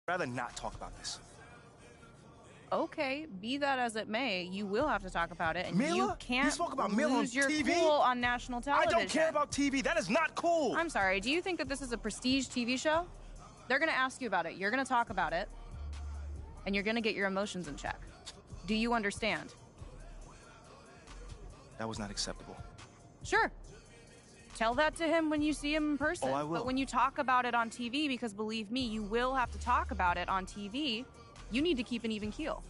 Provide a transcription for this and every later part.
rather not talk about this. Okay, be that as it may, you will have to talk about it, and Mila? you can't You spoke about Mila on lose your TV? cool on national television. I don't care about TV. That is not cool. I'm sorry, do you think that this is a prestige TV show? They're gonna ask you about it, you're gonna talk about it, and you're gonna get your emotions in check. Do you understand? That was not acceptable. Sure. Tell that to him when you see him in person. Oh, I will. But when you talk about it on TV, because believe me, you will have to talk about it on TV, you need to keep an even keel.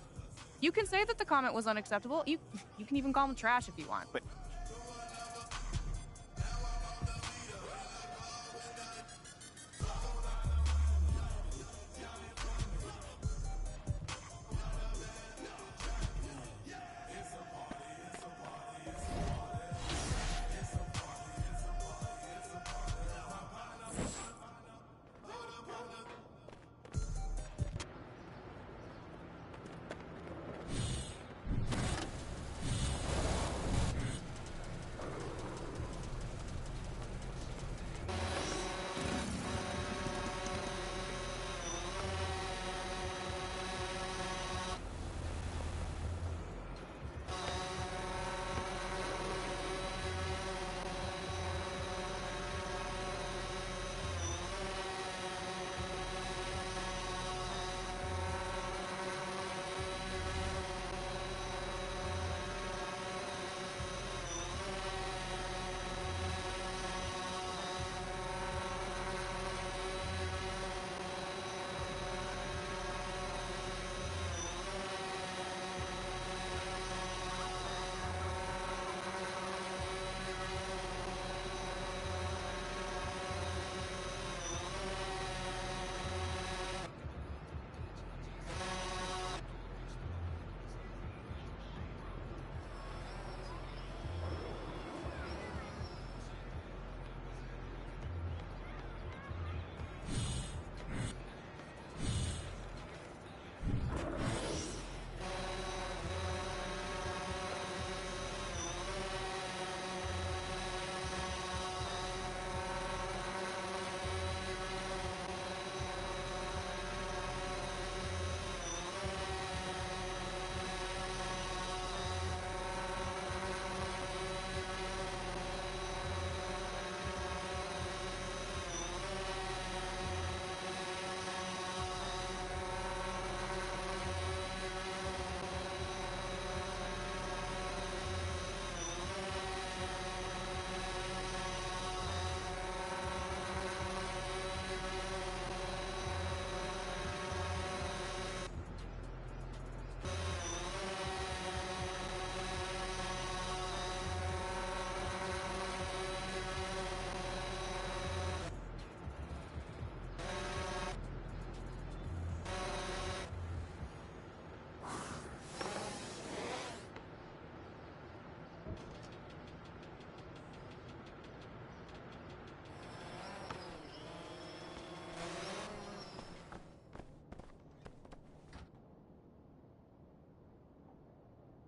You can say that the comment was unacceptable. You can even call him trash if you want. But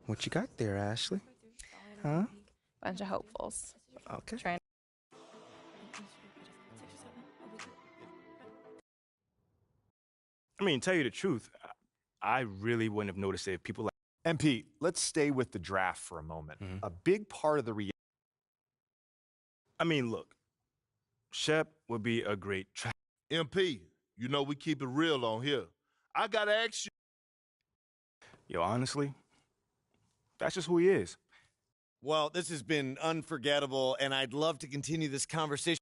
what you got there, Ashley? Huh? Bunch of hopefuls. Okay. Trying. I mean, tell you the truth, I really wouldn't have noticed it if people like. MP, let's stay with the draft for a moment. A big part of the I mean, look, Shep would be a great MP, you know we keep it real on here. I gotta ask you. Yo, honestly, that's just who he is. Well, this has been unforgettable, and I'd love to continue this conversation.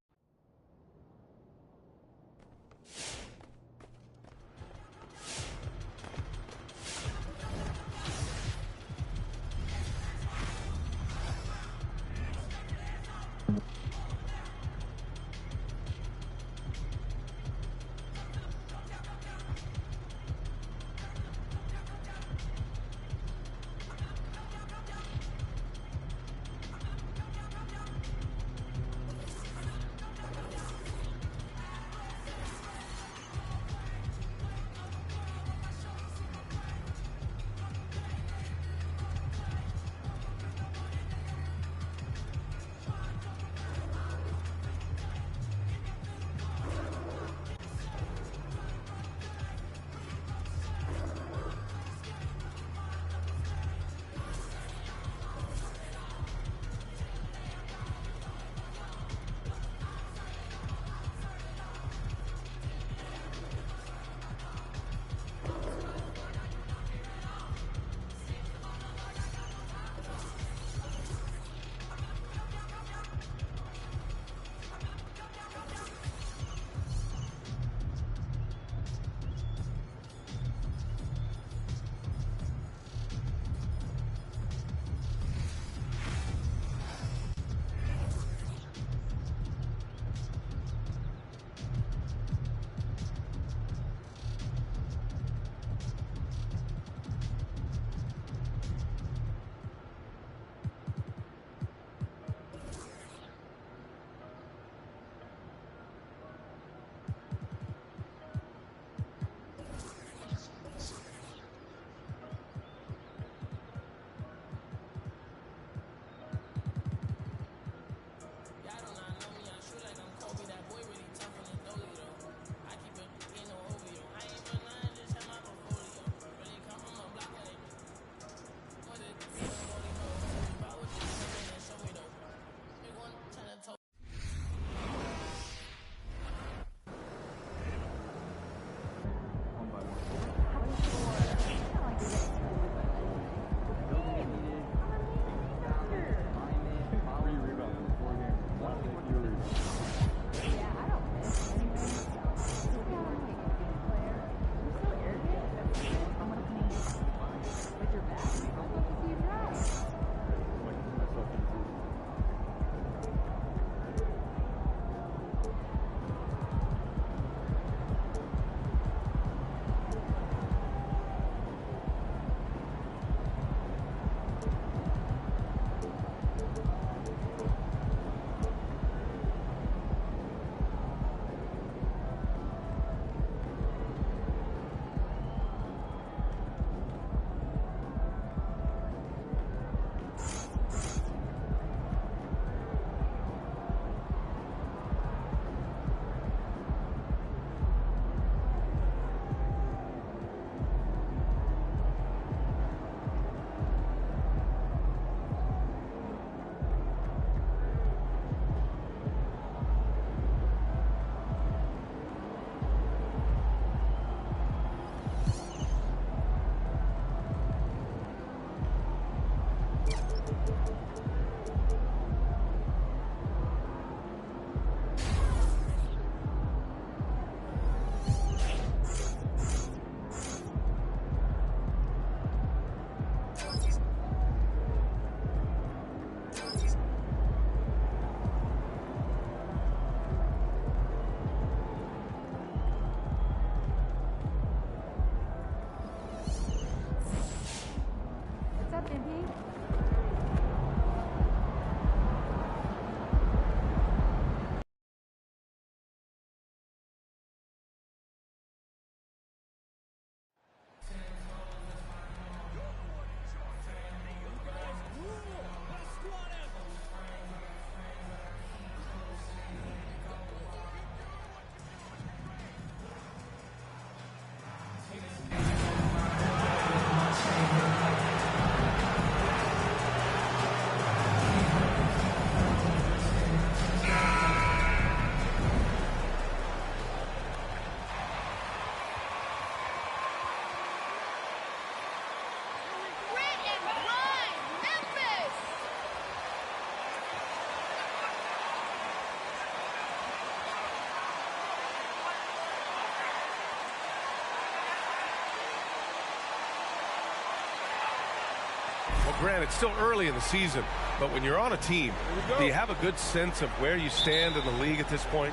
Grant, it's still early in the season, but when you're on a team, do you have a good sense of where you stand in the league at this point?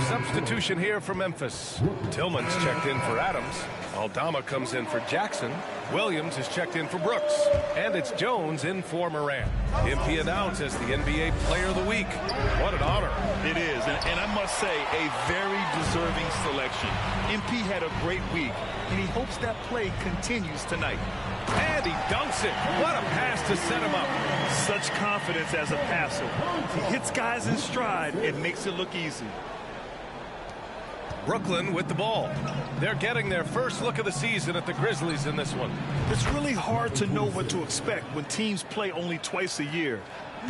Substitution here for Memphis. Tillman's checked in for Adams. Aldama comes in for Jackson. Williams is checked in for Brooks. And it's Jones in for Moran. MP announced as the NBA Player of the Week. What an honor. It is, and I must say, a very deserving selection. MP had a great week, and he hopes that play continues tonight. And he dunks it. What a pass to set him up. Such confidence as a passer. He hits guys in stride and makes it look easy. Brooklyn with the ball. They're getting their first look of the season at the Grizzlies in this one. It's really hard to know what to expect when teams play only twice a year.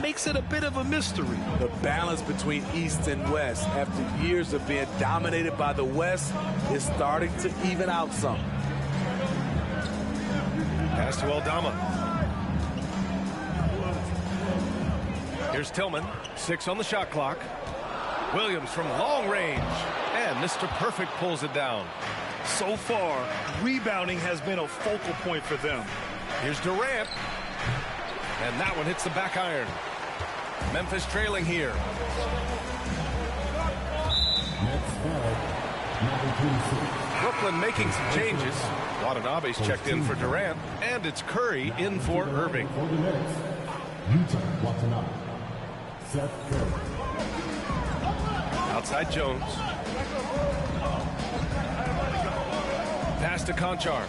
Makes it a bit of a mystery. The balance between East and West after years of being dominated by the West is starting to even out some. Pass to Aldama. Here's Tillman. 6 on the shot clock. Williams from long range. And Mr. Perfect pulls it down. So far, rebounding has been a focal point for them. Here's Durant. And that one hits the back iron. Memphis trailing here. Brooklyn making some changes. Watanabe's checked in for Durant. And it's Curry in for Irving. Outside Jones. Pass to Conchar.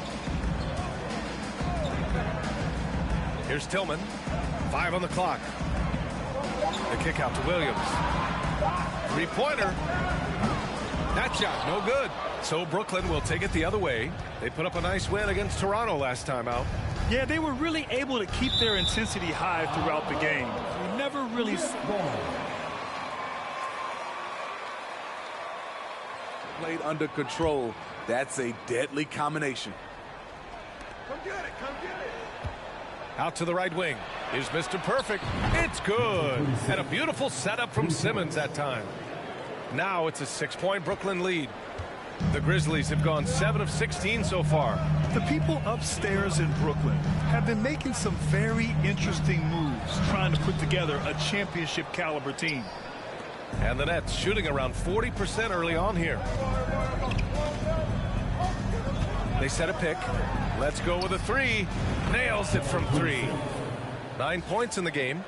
Here's Tillman. 5 on the clock. The kick out to Williams. Three-pointer. That shot, no good. So Brooklyn will take it the other way. They put up a nice win against Toronto last time out. Yeah, they were really able to keep their intensity high throughout the game. We never really played under control. That's a deadly combination. Come get it, come get it. Out to the right wing. Here's Mr. Perfect. It's good. And a beautiful setup from Simmons that time. Now it's a 6-point Brooklyn lead. The Grizzlies have gone 7 of 16 so far. The people upstairs in Brooklyn have been making some very interesting moves, trying to put together a championship caliber team. And the Nets shooting around 40% early on here. They set a pick. Let's go with a 3. Nails it from 3. 9 points in the game.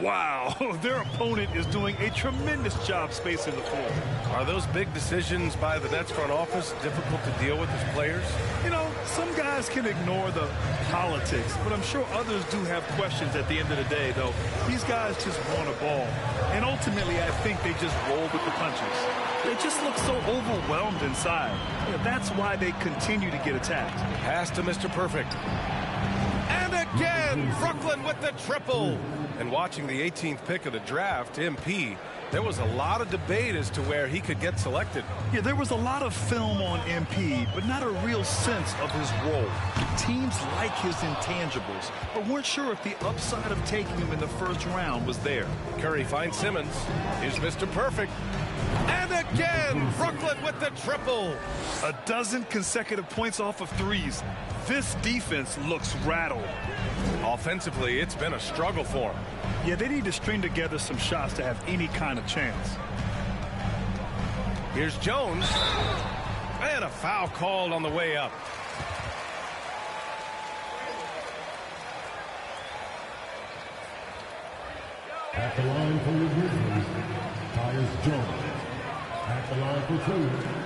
Wow, their opponent is doing a tremendous job spacing the floor. Are those big decisions by the Nets front office difficult to deal with as players? You know, some guys can ignore the politics, but I'm sure others do have questions at the end of the day, though. These guys just want a ball. And ultimately, I think they just roll with the punches. They just look so overwhelmed inside. You know, that's why they continue to get attacked. Pass to Mr. Perfect. And again, Brooklyn with the triple. And watching the 18th pick of the draft, MP, there was a lot of debate as to where he could get selected. Yeah, there was a lot of film on MP, but not a real sense of his role. Teams like his intangibles, but weren't sure if the upside of taking him in the first round was there. Curry finds Simmons. Here's Mr. Perfect. And again, Brooklyn with the triple. A dozen consecutive points off of threes. This defense looks rattled. Offensively, it's been a struggle for him. Yeah, they need to string together some shots to have any kind of chance. Here's Jones. And a foul called on the way up. At the line for the Grizzlies, Tyus Jones. At the line for Cleveland.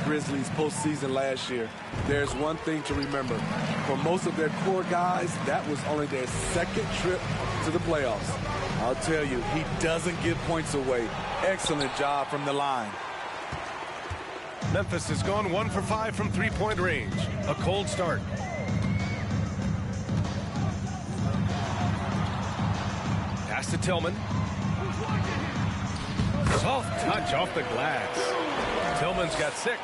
Grizzlies postseason last year, there's one thing to remember. For most of their core guys, that was only their second trip to the playoffs. I'll tell you, he doesn't give points away. Excellent job from the line. Memphis has gone 1 for 5 from three-point range. A cold start. Pass to Tillman. Soft touch off the glass. Tillman's got 6.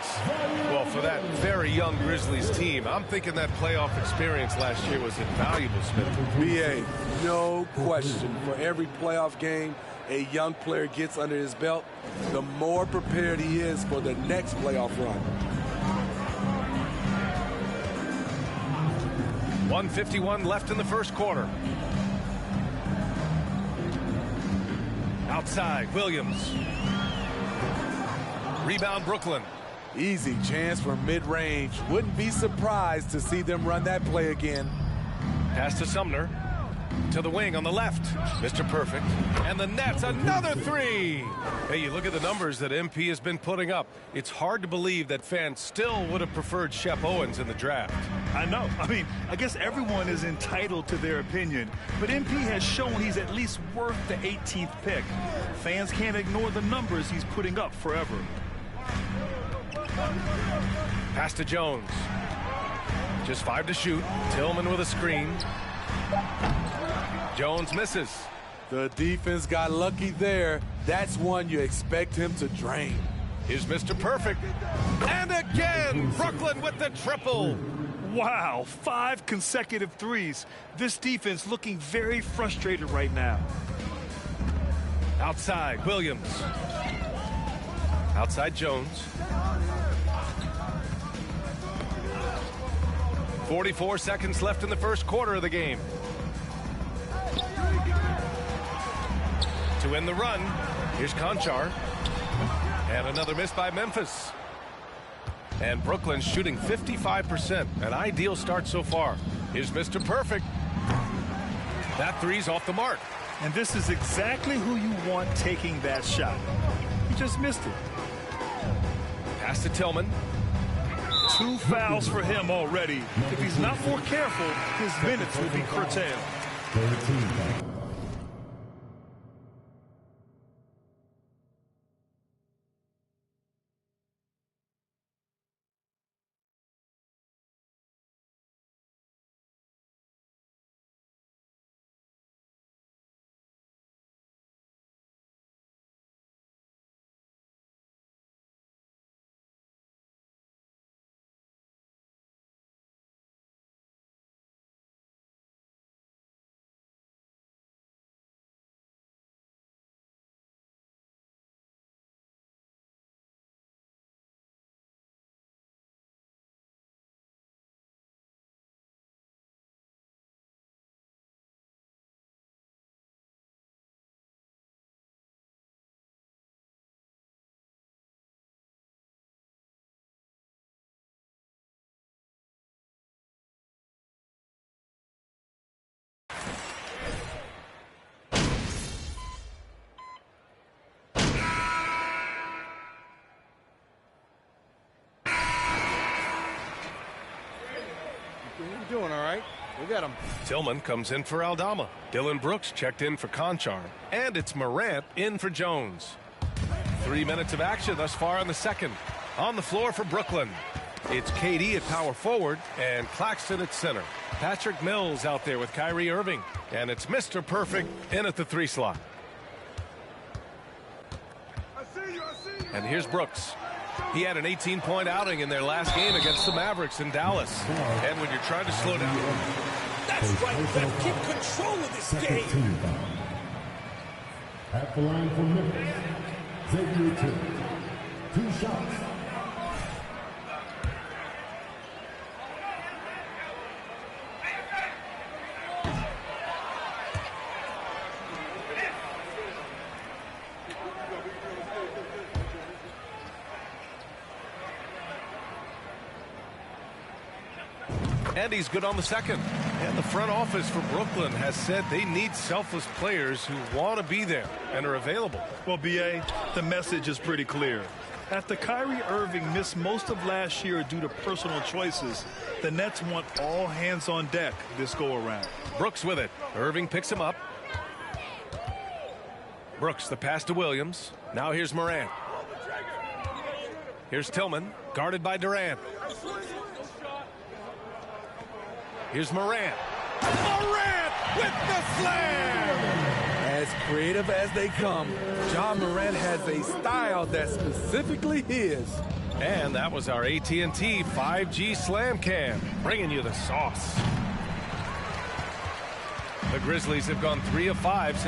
Well, for that very young Grizzlies team, I'm thinking that playoff experience last year was invaluable, Smith. BA, no question. For every playoff game a young player gets under his belt, the more prepared he is for the next playoff run. 1:51 left in the first quarter. Outside, Williams. Rebound, Brooklyn. Easy chance for mid-range. Wouldn't be surprised to see them run that play again. Pass to Sumner. To the wing on the left. Mr. Perfect. And the Nets, another 3. Hey, you look at the numbers that MP has been putting up. It's hard to believe that fans still would have preferred Shep Owens in the draft. I know. I mean, I guess everyone is entitled to their opinion, but MP has shown he's at least worth the 18th pick. Fans can't ignore the numbers he's putting up forever. Pass to Jones. Just 5 to shoot. Tillman with a screen. Jones misses. The defense got lucky there. That's one you expect him to drain. Here's Mr. Perfect. And again, Brooklyn with the triple. Wow, 5 consecutive threes. This defense looking very frustrated right now. Outside, Williams. Outside, Jones. 44 seconds left in the first quarter of the game. To end the run, here's Conchar. And another miss by Memphis. And Brooklyn shooting 55%. An ideal start so far. Here's Mr. Perfect. That three's off the mark. And this is exactly who you want taking that shot. He just missed it. Pass to Tillman. 2 fouls for him already. If he's not more careful, his minutes will be curtailed. 13. Doing all right. We got him. Tillman comes in for Aldama. Dylan Brooks checked in for Conchar. And it's Morant in for Jones. 3 minutes of action thus far in the second. On the floor for Brooklyn. It's KD at power forward and Claxton at center. Patrick Mills out there with Kyrie Irving. And it's Mr. Perfect in at the 3 slot. And here's Brooks. He had an 18-point outing in their last game against the Mavericks in Dallas. And when you're trying to slow down... That's right, Beth. Keep control of this game. At the line for Memphis, Xavier Tillman. 2 shots. And he's good on the second. And the front office for Brooklyn has said they need selfless players who want to be there and are available. Well, B.A., the message is pretty clear. After Kyrie Irving missed most of last year due to personal choices, the Nets want all hands on deck this go-around. Brooks with it. Irving picks him up. Brooks, the pass to Williams. Now here's Morant. Here's Tillman, guarded by Durant. Here's Morant. Morant with the slam! As creative as they come, John Morant has a style that's specifically his. And that was our AT&T 5G Slam Cam, bringing you the sauce. The Grizzlies have gone 3 of 5 since